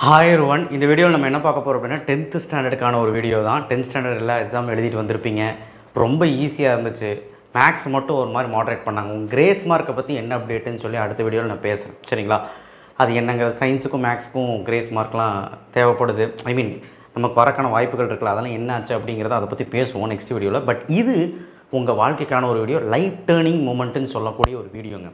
Hi everyone. இந்த வீடியோவில் நம்ம என்ன பார்க்க போகிறோம் அப்படின்னா 10th ஸ்டாண்டர்டுக்கான ஒரு வீடியோ தான். 10th ஸ்டாண்டர்ட் எல்லாம் எக்ஸாம் எழுதிட்டு வந்திருப்பீங்க. ரொம்ப ஈஸியாக இருந்துச்சு. மேக்ஸ் மட்டும் ஒரு மாதிரி மாடரேட் பண்ணாங்க. உங்கள் கிரேஸ் மார்க்கை பற்றி என்ன அப்டேட்டுன்னு சொல்லி அடுத்த வீடியோவில் நான் பேசுகிறேன், சரிங்களா? அது என்னங்க, சயின்ஸுக்கும் மேக்ஸுக்கும் கிரேஸ் மார்க்லாம் தேவைப்படுது. நமக்கு வரக்கான வாய்ப்புகள் இருக்குல்ல, அதெல்லாம் என்ன ஆச்சு அப்படிங்கிறத அதை பற்றி பேசுவோம் நெக்ஸ்ட் வீடியோவில். பட் இது உங்கள் வாழ்க்கைக்கான ஒரு வீடியோ, லைஃப் டேர்னிங் மூமெண்ட்டுன்னு சொல்லக்கூடிய ஒரு வீடியோங்க.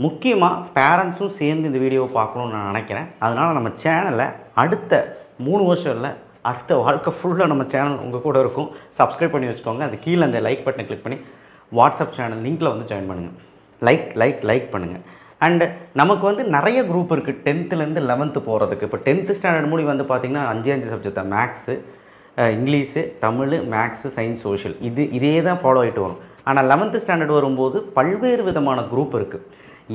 முக்கியமாக பேரண்ட்ஸும் சேர்ந்து இந்த வீடியோவை பார்க்கணுன்னு நான் நினைக்கிறேன். அதனால் நம்ம சேனலை அடுத்த 3 வருஷம் இல்லை, அடுத்த வாழ்க்கை ஃபுல்லாக நம்ம சேனல் உங்கள் கூட இருக்கும். சப்ஸ்கிரைப் பண்ணி வச்சுக்கோங்க. அது கீழே அந்த லைக் பட்டனை கிளிக் பண்ணி வாட்ஸ்அப் சேனல் லிங்க்கில் வந்து ஜாயின் பண்ணுங்கள். லைக் பண்ணுங்கள். அண்டு நமக்கு வந்து நிறைய குரூப் இருக்குது 10th 11th போகிறதுக்கு. இப்போ 10th ஸ்டாண்டர்ட் மூடி வந்து பார்த்திங்கன்னா 5 சப்ஜெக்ட் தான். Maths, English, Tamil, maths, science, social, இதே தான் ஃபாலோ ஆகிட்டு வரும். ஆனால் 11th ஸ்டாண்டர்ட் வரும்போது பல்வேறு விதமான குரூப் இருக்குது.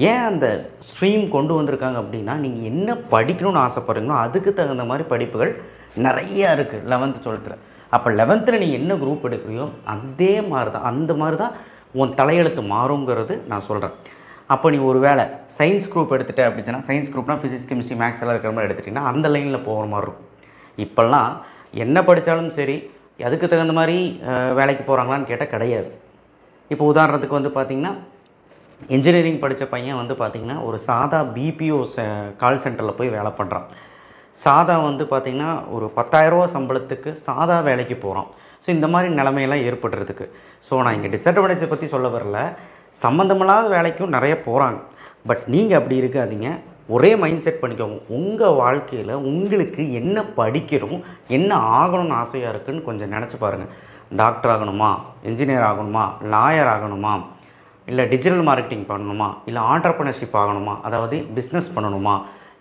ஏன் அந்த ஸ்ட்ரீம் கொண்டு வந்திருக்காங்க அப்படின்னா, நீங்கள் என்ன படிக்கணும்னு ஆசைப்படுறீங்களோ அதுக்கு தகுந்த மாதிரி படிப்புகள் நிறையா இருக்குது 11th 12th. அப்போ 11th நீங்கள் என்ன குரூப் எடுக்கிறீங்களோ அந்த மாதிரி தான் உன் தலையெழுத்து மாறுங்கிறது நான் சொல்கிறேன். அப்போ நீ ஒரு வேளை சயின்ஸ் குரூப் எடுத்துகிட்ட அப்படின்னா, சயின்ஸ் குரூப்னால் ஃபிசிக்ஸ், கெமிஸ்ட்ரி, மேக்ஸ் எல்லாம் இருக்கிற மாதிரி எடுத்துட்டிங்கன்னா அந்த லைனில் போகிற மாதிரி இருக்கும். இப்போல்லாம் என்ன படித்தாலும் சரி, அதுக்கு தகுந்த மாதிரி வேலைக்கு போகிறாங்களான்னு கேட்டால் கிடையாது. இப்போ உதாரணத்துக்கு வந்து பார்த்திங்கன்னா, இன்ஜினியரிங் படித்த பையன் வந்து பார்த்திங்கன்னா ஒரு சாதா பிபிஓ கால் சென்டரில் போய் வேலை பண்ணுறான். சாதா வந்து பார்த்திங்கன்னா ஒரு 10,000 ரூபா சம்பளத்துக்கு சாதா வேலைக்கு போகிறான். ஸோ இந்த மாதிரி நிலைமையெல்லாம் ஏற்படுறதுக்கு. ஸோ நான் இங்கே டிஸ்அட்வான்டேஜை பற்றி சொல்ல வரல, சம்மந்தமில்லாத வேலைக்கும் நிறைய போகிறாங்க. பட் நீங்கள் அப்படி இருக்காதீங்க. ஒரே மைண்ட் செட் பண்ணிக்கோங்க. உங்கள் வாழ்க்கையில் உங்களுக்கு என்ன படிக்கணும், என்ன ஆகணும்னு ஆசையாக இருக்குதுன்னு கொஞ்சம் நினச்சி பாருங்கள். டாக்டர் ஆகணுமா, இன்ஜினியர் ஆகணுமா, லாயர் ஆகணுமா, இல்லை டிஜிட்டல் மார்க்கெட்டிங் பண்ணணுமா, இல்லை ஆண்டர்ப்ரனர்ஷிப் ஆகணுமா, அதாவது பிஸ்னஸ் பண்ணணுமா,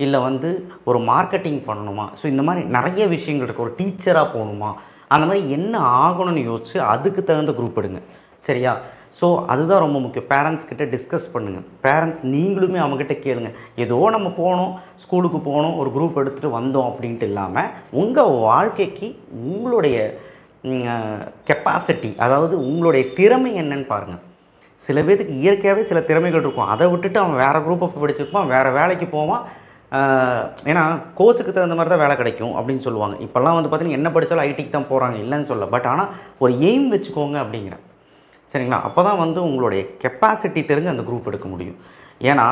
இல்லை வந்து ஒரு மார்க்கெட்டிங் பண்ணணுமா. ஸோ இந்த மாதிரி நிறைய விஷயங்கள் இருக்குது. ஒரு டீச்சராக போகணுமா, அந்த மாதிரி என்ன ஆகணும்னு யோசிச்சு அதுக்கு தகுந்த குரூப் எடுங்க, சரியா? ஸோ அதுதான் ரொம்ப முக்கியம். பேரண்ட்ஸ் கிட்ட டிஸ்கஸ் பண்ணுங்கள். பேரண்ட்ஸ் நீங்களுமே அவங்ககிட்ட கேளுங்க. ஏதோ நம்ம போனோம், ஸ்கூலுக்கு போனோம், ஒரு குரூப் எடுத்துகிட்டு வந்தோம் அப்படின்ட்டு இல்லாமல் உங்கள் வாழ்க்கைக்கு உங்களுடைய கெப்பாசிட்டி, அதாவது உங்களுடைய திறமை என்னன்னு பாருங்கள். சில பேருக்கு இயற்கையாகவே சில திறமைகள் இருக்கும். அதை விட்டுட்டு அவன் வேறு குரூப்பை படிச்சிருப்பான், வேறு வேலைக்கு போவான். ஏன்னா கோர்ஸுக்கு தகுந்த மாதிரி தான் வேலை கிடைக்கும் அப்படின்னு சொல்லுவாங்க. இப்போல்லாம் வந்து பார்த்திங்கன்னா என்ன படித்தாலும் ஐடிக்கு தான் போகிறாங்க, இல்லைன்னு சொல்ல. பட் ஆனால் ஒரு எய்ம் வச்சுக்கோங்க அப்படிங்கிறேன், சரிங்களா? அப்போ தான் வந்து உங்களுடைய கெப்பாசிட்டி தெரிஞ்சு அந்த குரூப் எடுக்க முடியும். ஏன்னா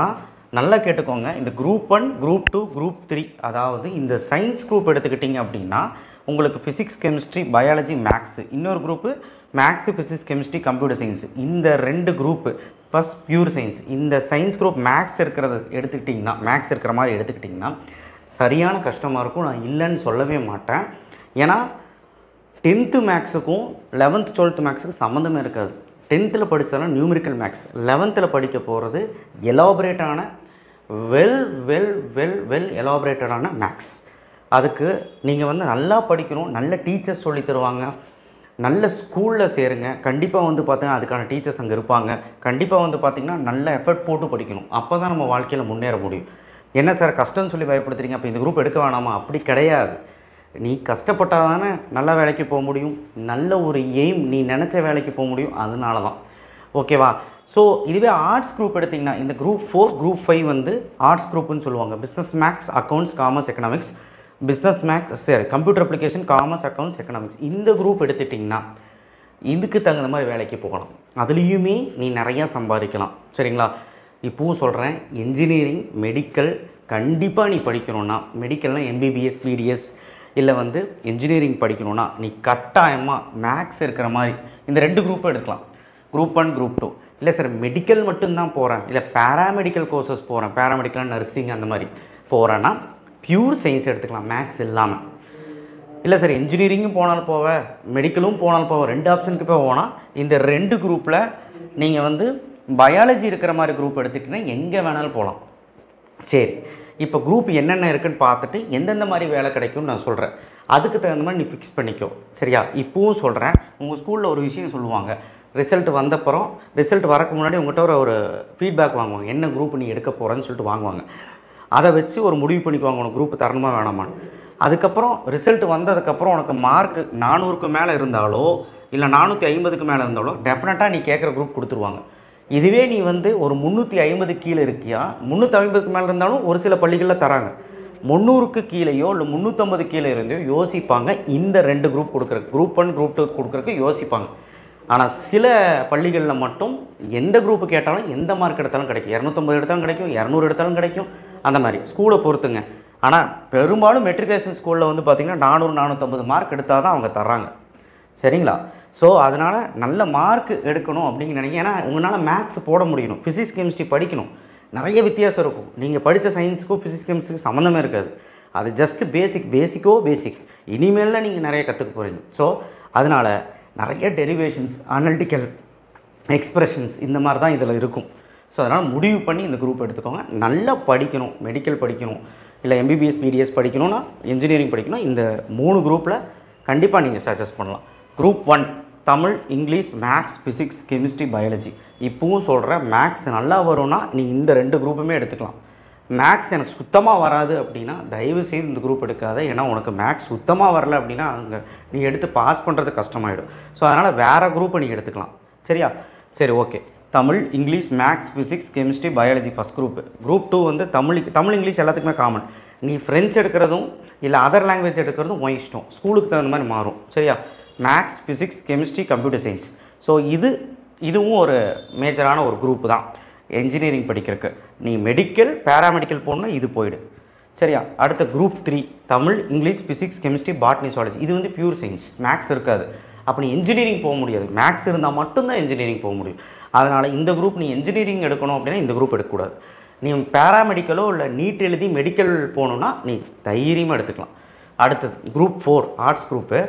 நல்லா கேட்டுக்கோங்க, இந்த குரூப் 1, குரூப் 2, குரூப் 3, அதாவது இந்த சயின்ஸ் குரூப் எடுத்துக்கிட்டிங்க அப்படின்னா உங்களுக்கு ஃபிசிக்ஸ், கெமிஸ்ட்ரி, பயாலஜி, மேக்ஸு, இன்னொரு group maths, physics, chemistry, computer science, இந்த 2 குரூப்பு ப்ளஸ் பியூர் சயின்ஸ். இந்த சயின்ஸ் குரூப் மேக்ஸ் இருக்கிறத எடுத்துக்கிட்டிங்கன்னா, மேக்ஸ் இருக்கிற மாதிரி எடுத்துக்கிட்டிங்கன்னா சரியான கஷ்டமாக இருக்கும். நான் இல்லைன்னு சொல்லவே மாட்டேன். ஏன்னா 10th மேக்ஸுக்கும் 11th 12th மேக்ஸுக்கும் சம்மந்தமே இருக்காது. 10th படித்தாலும் நியூமெரிக்கல் மேக்ஸ், 11th படிக்க போகிறது எலாபரேட்டான வெல் எலாபரேட்டடான மேக்ஸ். அதுக்கு நீங்கள் வந்து நல்லா படிக்கணும், நல்ல டீச்சர்ஸ் சொல்லி தருவாங்க, நல்ல ஸ்கூலில் சேருங்க. கண்டிப்பாக வந்து பார்த்திங்கன்னா அதுக்கான டீச்சர்ஸ் அங்கே இருப்பாங்க. கண்டிப்பாக வந்து பார்த்திங்கன்னா நல்ல எஃபர்ட் போட்டு படிக்கணும். அப்போ தான் நம்ம வாழ்க்கையில் முன்னேற முடியும். என்ன சார் கஷ்டம்னு சொல்லி பயப்படுத்துறீங்க, அப்போ இந்த குரூப் எடுக்க வேணாமா? அப்படி கிடையாது. நீ கஷ்டப்பட்டால் தானே நல்ல வேலைக்கு போக முடியும், நல்ல ஒரு எய்ம், நீ நினச்ச வேலைக்கு போக முடியும். அதனால தான், ஓகேவா? ஸோ இதுவே ஆர்ட்ஸ் குரூப் எடுத்திங்கன்னா இந்த குரூப் 4, குரூப் 5 வந்து ஆர்ட்ஸ் குரூப்புன்னு சொல்லுவாங்க. Business maths, accounts, commerce, economics, business maths, computer application, commerce, accounts, economics, இந்த குரூப் எடுத்துட்டிங்கன்னா இதுக்கு தகுந்த மாதிரி வேலைக்கு போகலாம். அதுலேயுமே நீ நிறையா சம்பாதிக்கலாம், சரிங்களா? இப்போவும் சொல்கிறேன், இன்ஜினியரிங், மெடிக்கல் கண்டிப்பாக நீ படிக்கணுன்னா, மெடிக்கல்னால் எம்பிபிஎஸ், பிடிஎஸ், இல்லை வந்து இன்ஜினியரிங் படிக்கணுன்னா நீ கட்டாயமாக மேக்ஸ் இருக்கிற மாதிரி இந்த 2 குரூப்பும் எடுக்கலாம். Group 1, group 2. இல்லை சார் மெடிக்கல் மட்டும்தான் போகிறேன், இல்லை பேராமெடிக்கல் கோர்சஸ் போகிறேன், பேராமெடிக்கல், நர்சிங் அந்த மாதிரி போகிறேன்னா பியூர் சயின்ஸ் எடுத்துக்கலாம், மேக்ஸ் இல்லாமல். இல்லை சார் இன்ஜினியரிங்கும் போனாலும் போவேன், மெடிக்கலும் போனாலும் போவேன், 2 ஆப்ஷனுக்கு போனால் இந்த 2 குரூப்பில் நீங்கள் வந்து பயாலஜி இருக்கிற மாதிரி குரூப் எடுத்துக்கிட்டிங்கன்னா எங்கே வேணாலும் போகலாம். சரி, இப்போ குரூப் என்னென்ன இருக்குன்னு பார்த்துட்டு எந்தெந்த மாதிரி வேலை கிடைக்கும்னு நான் சொல்கிறேன். அதுக்கு தகுந்த மாதிரி நீ ஃபிக்ஸ் பண்ணிக்கோ, சரியா? இப்போவும் சொல்கிறேன், உங்கள் ஸ்கூலில் ஒரு விஷயம் சொல்லுவாங்க, ரிசல்ட் வந்தப்புறம், ரிசல்ட் வரக்கு முன்னாடி உங்கள்கிட்ட ஒரு ஃபீட்பேக் வாங்குவாங்க, என்ன குரூப் நீ எடுக்க போகிறேன்னு சொல்லிட்டு வாங்குவாங்க. அதை வச்சு ஒரு முடிவு பண்ணிக்குவாங்க, உனக்கு குரூப் தரணுமா வேணாமான்னு. அதுக்கப்புறம் ரிசல்ட் வந்ததுக்கப்புறம் உனக்கு மார்க் 400க்கு மேலே இருந்தாலோ இல்லை 450க்கு மேலே இருந்தாலோ டெஃபினட்டாக நீ கேட்குற குரூப் கொடுத்துருவாங்க. இதுவே நீ வந்து ஒரு 350 கீழே இருக்கியா, 350க்கு மேலே இருந்தாலும் ஒரு சில பள்ளிகளில் தராங்க. 300க்கு கீழேயோ இல்லை 350 கீழே இருந்தோ யோசிப்பாங்க இந்த 2 குரூப் கொடுக்குறக்கு, குரூப் 1 குரூப் 2 கொடுக்குறக்கு யோசிப்பாங்க. ஆனால் சில பள்ளிகளில் மட்டும் எந்த குரூப்பு கேட்டாலும் எந்த மார்க் எடுத்தாலும் கிடைக்கும். 250 எடுத்தாலும் கிடைக்கும், 200 எடுத்தாலும் கிடைக்கும், அந்த மாதிரி ஸ்கூலை பொறுத்துங்க. ஆனால் பெரும்பாலும் மெட்ரிகுலேஷன் ஸ்கூலில் வந்து பார்த்திங்கன்னா 400 450 மார்க் எடுத்தால் தான் அவங்க தர்றாங்க. சரிங்களா? ஸோ அதனால் நல்ல மார்க் எடுக்கணும் அப்படின்னு நினைக்கிறேன். ஏன்னா உங்களால் மேக்ஸ் போட முடியணும், ஃபிசிக்ஸ் கெமிஸ்ட்ரி படிக்கணும். நிறைய வித்தியாசம் இருக்கும். நீங்கள் படித்த சயின்ஸுக்கும் ஃபிசிக்ஸ் கெமிஸ்ட்ரிக்கும் சம்மந்தமே இருக்காது. அது ஜஸ்ட் பேசிக். இனிமேல் நீங்கள் நிறைய கற்றுக்க போகிறீங்க. ஸோ அதனால் நிறைய டெரிவேஷன்ஸ், அனலிட்டிக்கல் எக்ஸ்பிரஷன்ஸ் இந்த மாதிரி தான் இதில் இருக்கும். ஸோ அதனால் முடிவு பண்ணி இந்த குரூப் எடுத்துக்கோங்க. நல்லா படிக்கணும், மெடிக்கல் படிக்கணும், இல்லை MBBS BDS படிக்கணும்னா, இன்ஜினியரிங் படிக்கணும், இந்த 3 குரூப்பில் கண்டிப்பாக நீங்கள் சஜஸ்ட் பண்ணலாம். Group 1 Tamil, English, maths, physics, chemistry, biology. இப்போவும் சொல்கிறேன், மேக்ஸ் நல்லா வரும்னா நீ இந்த 2 குரூப்புமே எடுத்துக்கலாம். மேக்ஸ் எனக்கு சுத்தமாக வராது அப்படின்னா தயவுசெய்து இந்த குரூப் எடுக்காத. ஏன்னா உனக்கு மேக்ஸ் சுத்தமாக வரல அப்படின்னா அங்கே நீ எடுத்து பாஸ் பண்ணுறது கஷ்டமாயிடும். ஸோ அதனால் வேறு குரூப்பை நீங்கள் எடுத்துக்கலாம். சரியா? சரி, okay. Tamil, English, maths, physics, chemistry, biology first group. Group 2 வந்து தமிழ் இங்கிலீஷ் எல்லாத்துக்குமே காமன். நீ ஃப்ரெஞ்ச் எடுக்கிறதும் இல்லை அதர் லாங்குவேஜ் எடுக்கிறதும் உன் இஷ்டம், ஸ்கூலுக்கு தகுந்த மாதிரி மாறும். சரியா? Maths, physics, chemistry, computer science. So இதுவும் ஒரு மேஜரான ஒரு குரூப்பு தான் என்ஜினியரிங் படிக்கிறதுக்கு. நீ மெடிக்கல், பேராமெடிக்கல் போகணுன்னா இது போயிடு. சரியா? அடுத்த group 3 Tamil, English, physics, chemistry, botany, zoology. இது வந்து பியூர் சயின்ஸ், மேக்ஸ் இருக்காது. அப்போ நீ இன்ஜினியரிங் போக முடியாது. மேக்ஸ் இருந்தால் மட்டும்தான் இன்ஜினியரிங் போக முடியும். அதனால் இந்த குரூப் நீ இன்ஜினியரிங் எடுக்கணும் அப்படின்னா இந்த குரூப் எடுக்கக்கூடாது. நீ பேராமெடிக்கலோ இல்லை நீட் எழுதி மெடிக்கல் போகணுன்னா நீ தைரியமாக எடுத்துக்கலாம். அடுத்தது group 4 arts group.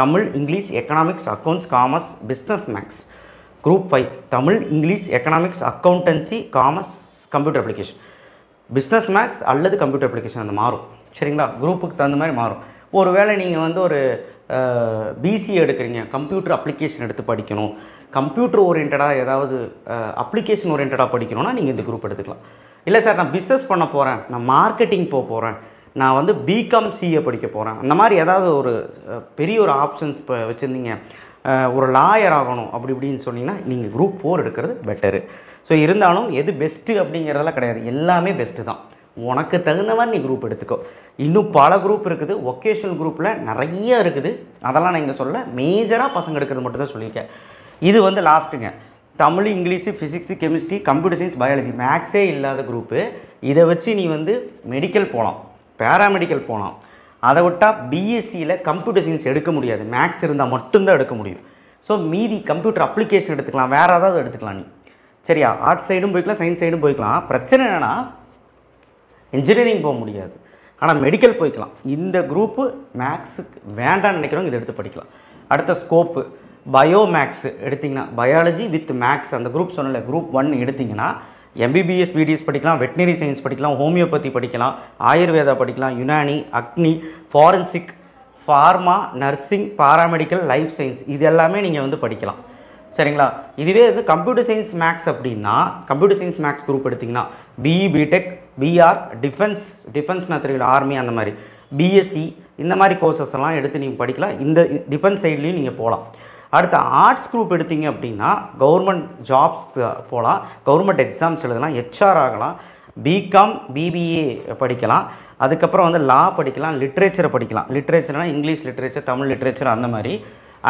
Tamil, English, economics, accounts, commerce, business, maths. Group 5 Tamil, English, economics, accountancy, commerce, computer application. Business maths அல்லது கம்ப்யூட்டர் அப்ளிகேஷன் அந்த மாறும். சரிங்களா? குரூப்புக்கு தகுந்த மாதிரி மாறும். ஒருவேளை நீங்கள் வந்து ஒரு BCA எடுக்கிறீங்க, கம்ப்யூட்டர் அப்ளிகேஷன் எடுத்து படிக்கணும், கம்ப்யூட்டர் ஓரியன்டாக ஏதாவது அப்ளிகேஷன் ஓரியன்டாக படிக்கணும்னா நீங்கள் இந்த குரூப் எடுத்துக்கலாம். இல்லை சார் நான் பிஸ்னஸ் பண்ண போகிறேன், நான் மார்க்கெட்டிங் போக போகிறேன், நான் வந்து BCom CA படிக்க போகிறேன், அந்த மாதிரி ஏதாவது ஒரு பெரிய ஒரு ஆப்ஷன்ஸ் இப்போ வச்சுருந்தீங்க, ஒரு லாயர் ஆகணும் அப்படி இப்படின்னு சொன்னீங்கன்னா நீங்கள் குரூப் 4 எடுக்கிறது பெட்டரு. ஸோ இருந்தாலும் எது பெஸ்ட்டு அப்படிங்கிறதெல்லாம் கிடையாது, எல்லாமே பெஸ்ட்டு தான். உனக்கு தகுந்த மாதிரி நீ குரூப் எடுத்துக்கோ. இன்னும் பல குரூப் இருக்குது, ஒகேஷனல் குரூப்பில் நிறைய இருக்குது. அதெல்லாம் நான் இங்கே சொல்ல, மேஜராக பசங்க எடுக்கிறது மட்டும் தான் சொல்லியிருக்கேன். இது வந்து லாஸ்ட்டுங்க. Tamil, English, physics, chemistry, computer science, biology, மேக்ஸே இல்லாத குரூப்பு. இதை வச்சு நீ வந்து மெடிக்கல் போகலாம், பேராமெடிக்கல் போகலாம். அதை விட்டால் BSCயில் கம்ப்யூட்டர் சயின்ஸ் எடுக்க முடியாது, மேக்ஸ் இருந்தால் மட்டும்தான் எடுக்க முடியும். ஸோ மீதி கம்ப்யூட்டர் அப்ளிகேஷன் எடுத்துக்கலாம், வேறு ஏதாவது எடுத்துக்கலாம் நீ. சரியா? ஆர்ட்ஸ் சைடும் போய்க்கலாம், சயின்ஸ் சைடும் போய்க்கலாம். பிரச்சனை என்னென்னா இன்ஜினியரிங் போக முடியாது, ஆனால் மெடிக்கல் போய்க்கலாம். இந்த குரூப்பு மேக்ஸுக்கு வேண்டான்னு நினைக்கிறவங்க இதை எடுத்து படிக்கலாம். அடுத்த ஸ்கோப்பு பயோ மேக்ஸ் எடுத்திங்கன்னா, பயாலஜி வித் மேக்ஸ் அந்த குரூப் சொன்னல, குரூப் 1 எடுத்திங்கன்னா MBBS BDS படிக்கலாம், வெட்டினரி சயின்ஸ் படிக்கலாம், ஹோமியோபதி படிக்கலாம், ஆயுர்வேதா படிக்கலாம், யுனானி, அக்னி, forensic, pharma, nursing, paramedical, life science இது எல்லாமே நீங்கள் வந்து படிக்கலாம். சரிங்களா? இதுவே இது கம்ப்யூட்டர் சயின்ஸ் மேக்ஸ் அப்படின்னா, கம்ப்யூட்டர் சயின்ஸ் மேக்ஸ் குரூப் எடுத்திங்கன்னா BE BTech, BR, டிஃபென்ஸ்னால் தெரியல, ஆர்மி அந்த மாதிரி, BSc இந்த மாதிரி கோர்சஸ் எல்லாம் எடுத்து நீங்கள் படிக்கலாம். இந்த டிஃபென்ஸ் சைட்லேயும் நீங்கள் போகலாம். அடுத்த ஆர்ட்ஸ் குரூப் எடுத்திங்க அப்படின்னா கவர்மெண்ட் ஜாப்ஸ் போகலாம், கவர்மெண்ட் எக்ஸாம்ஸ் எழுதலாம், HR ஆகலாம், BCom BBA படிக்கலாம், அதுக்கப்புறம் வந்து லா படிக்கலாம், லிட்ரேச்சரை படிக்கலாம். லிட்ரேச்சர்னால் இங்கிலீஷ் லிட்ரேச்சர், தமிழ் லிட்ரேச்சர் அந்த மாதிரி.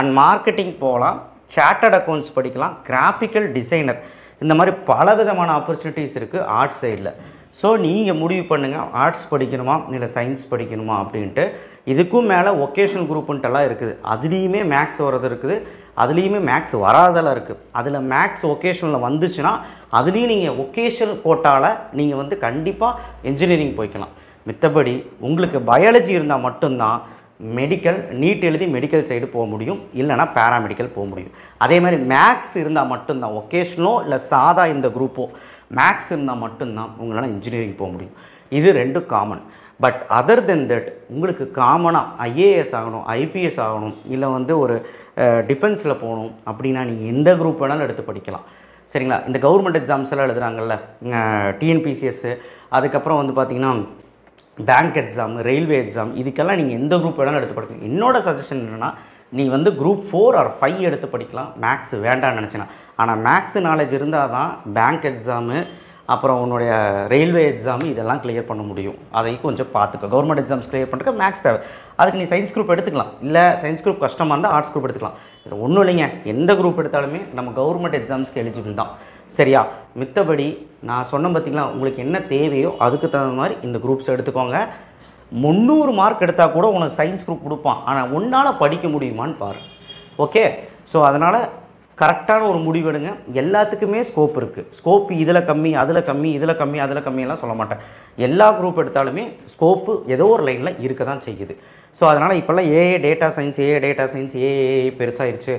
அண்ட் மார்க்கெட்டிங் போகலாம், சார்ட்டர்ட் அக்கௌண்ட்ஸ் படிக்கலாம், கிராஃபிக்கல் டிசைனர், இந்த மாதிரி பல விதமான ஆப்பர்ச்சுனிட்டிஸ் இருக்குது ஆர்ட்ஸ் சைடில். ஸோ நீங்கள் முடிவு பண்ணுங்கள், ஆர்ட்ஸ் படிக்கணுமா இல்லை சயின்ஸ் படிக்கணுமா அப்படின்ட்டு. இதுக்கும் மேலே ஒகேஷனல் குரூப்புன்ட்டெல்லாம் இருக்குது, அதுலேயுமே மேக்ஸ் வர்றது இருக்குது, அதுலேயுமே மேக்ஸ் வராதெல்லாம் இருக்குது. அதில் மேக்ஸ் ஒகேஷனில் வந்துச்சுன்னா அதுலேயும் நீங்கள் ஒகேஷனல் கோட்டாவில் நீங்கள் வந்து கண்டிப்பாக இன்ஜினியரிங் போய்க்கலாம். மித்தபடி உங்களுக்கு பயாலஜி இருந்தால் மட்டும்தான் மெடிக்கல் நீட் எழுதி மெடிக்கல் சைடு போக முடியும், இல்லைனா பேராமெடிக்கல் போக முடியும். அதே மாதிரி மேக்ஸ் இருந்தால் மட்டும்தான், ஒகேஷனோ இல்லை சாதா இந்த குரூப்போ மேக்ஸ் இருந்தால் மட்டும்தான் உங்களால் இன்ஜினியரிங் போக முடியும். இது 2 common. But other then that உங்களுக்கு காமனாக IAS ஆகணும், IPS ஆகணும், இல்லை வந்து ஒரு டிஃபென்ஸில் போகணும் அப்படின்னா நீங்கள் எந்த குரூப் வேணாலும் எடுத்து படிக்கலாம். சரிங்களா? இந்த கவர்மெண்ட் எக்ஸாம்ஸ் எல்லாம் எழுதுகிறாங்கல்ல, TNPCS, அதுக்கப்புறம் வந்து பார்த்திங்கன்னா பேங்க் எக்ஸாம், ரயில்வே எக்ஸாம், இதுக்கெல்லாம் நீங்கள் எந்த குரூப் வேணாலும் எடுத்து படிக்கலாம். என்னோட சஜஷன் என்னென்னா, நீ வந்து குரூப் 4 or 5 எடுத்து படிக்கலாம், மேக்ஸ் வேண்டாம்னு நினச்சினா. ஆனால் மேக்ஸ் நாலேஜ் இருந்தால் தான் பேங்க் எக்ஸாமு, அப்புறம் உன்னுடைய ரயில்வே எக்ஸாம் இதெல்லாம் கிளியர் பண்ண முடியும். அதையும் கொஞ்சம் பார்த்துக்கோ. கவர்மெண்ட் எக்ஸாம்ஸ் கிளியர் பண்ணுறதுக்கு மேக்ஸ் தேவை. அதுக்கு நீ சயின்ஸ் குரூப் எடுத்துக்கலாம், இல்லை சயின்ஸ் குரூப் கஷ்டமாக இருந்தால் ஆர்ட்ஸ் குரூப் எடுத்துக்கலாம். இது ஒன்றும் இல்லைங்க, எந்த குரூப் எடுத்தாலுமே நம்ம கவர்மெண்ட் எக்ஸாம்ஸ்க்கு எலிஜிபிள் தான். சரியா? மித்தபடி நான் சொன்ன பார்த்திங்களா, உங்களுக்கு என்ன தேவையோ அதுக்கு தகுந்த மாதிரி இந்த குரூப்ஸ் எடுத்துக்கோங்க. 300 மார்க் எடுத்தால் கூட உனக்கு சயின்ஸ் குரூப் கொடுப்பான். ஆனால் உன்னால் படிக்க முடியுமான்னு பாரு. ஓகே? ஸோ அதனால் கரெக்டான ஒரு முடிவு எடுங்க. எல்லாத்துக்குமே ஸ்கோப் இருக்குது. ஸ்கோப் இதில் கம்மி, அதில் கம்மி, இதில் கம்மி, அதில் கம்மியெல்லாம் சொல்ல மாட்டேன். எல்லா குரூப் எடுத்தாலுமே ஸ்கோப்பு ஏதோ ஒரு லைனில் இருக்க தான் செய்யுது. ஸோ அதனால் இப்போல்லாம் டேட்டா சயின்ஸ் பெருசாகிடுச்சு,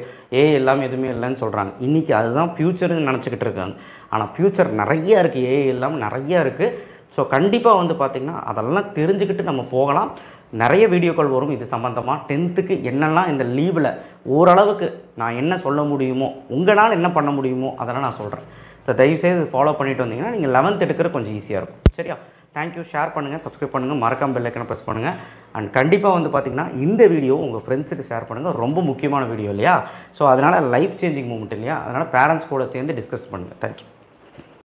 எல்லாமே எதுவுமே இல்லைன்னு சொல்கிறாங்க. இன்றைக்கி அதுதான் ஃப்யூச்சர்னு நினச்சிக்கிட்டு இருக்காங்க. ஆனால் ஃப்யூச்சர் நிறையா இருக்குது, இல்லாமல் நிறையா இருக்குது. ஸோ கண்டிப்பாக வந்து பார்த்திங்கன்னா அதெல்லாம் தெரிஞ்சுக்கிட்டு நம்ம போகலாம். நிறைய வீடியோக்கள் வரும் இது சம்மந்தமாக. 10th என்னெல்லாம் இந்த லீவில் ஓரளவுக்கு நான் என்ன சொல்ல முடியுமோ, உங்களால் என்ன பண்ண முடியுமோ அதெல்லாம் நான் சொல்கிறேன். ஸோ தயவுசெய்து ஃபாலோ பண்ணிட்டு வந்தீங்கன்னா நீங்கள் 11th எடுக்கிற கொஞ்சம் ஈஸியாக இருக்கும். சரியா? தேங்க்யூ. ஷேர் பண்ணுங்கள், சப்ஸ்கிரைப் பண்ணுங்கள், மறக்காம பெல் ஐக்கனை ப்ரெஸ் பண்ணுங்கள். அண்ட் கண்டிப்பாக வந்து பார்த்திங்கன்னா இந்த வீடியோ உங்கள் ஃப்ரெண்ட்ஸுக்கு ஷேர் பண்ணுங்கள். ரொம்ப முக்கியமான வீடியோ இல்லையா? ஸோ அதனால் லைஃப் சேஞ்சிங் மூமெண்ட் இல்லையா? அதனால் பேரண்ட்ஸ் கூட சேர்ந்து டிஸ்கஸ் பண்ணுங்கள். தேங்க்யூ.